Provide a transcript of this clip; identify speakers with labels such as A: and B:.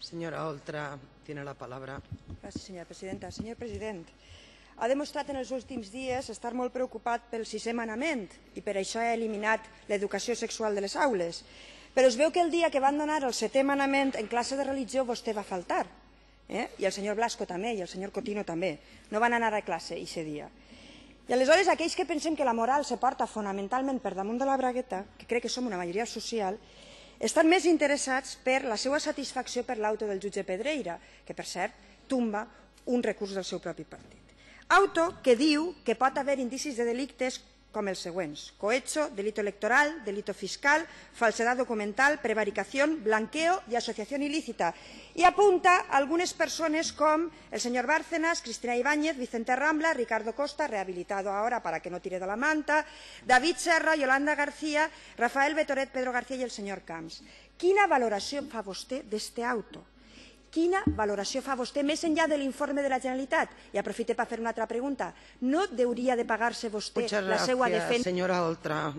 A: Señora Oltra, tiene la palabra.
B: Gràcies, senyora presidenta. Senyor president, ha demostrat en els últims dies estar molt preocupat pel sisè manament i per això ha eliminat l'educació sexual de les aules. Però es veu que el dia que van donar el setè manament en classe de religió vostè va faltar. I el senyor Blasco també, i el senyor Cotino també. No van anar a classe aquest dia. I aleshores aquells que pensem que la moral se porta fonamentalment per damunt de la bragueta, que crec que som una majoria social, estan més interessats per la seva satisfacció per l'auto del jutge Pedreira, que per cert tomba un recurs del seu propi partit. Auto que diu que pot haver indicis de delictes com els següents: cohecho, delito electoral, delito fiscal, falsedad documental, prevaricación, blanqueo y asociación ilícita. Y apunta a algunes persones com el señor Bárcenas, Cristina Ibáñez, Vicente Rambla, Ricardo Costa, rehabilitado ahora para que no tire de la manta, David Serra, Yolanda García, Rafael Betoret, Pedro García i el senyor Camps. Quina valoració fa vostè d'este auto? Quina valoració fa vostè més enllà de l'informe de la Generalitat? I aprofite per fer una altra pregunta. No hauria de pagar-se vostè la seva defensa?
A: Señora Oltra.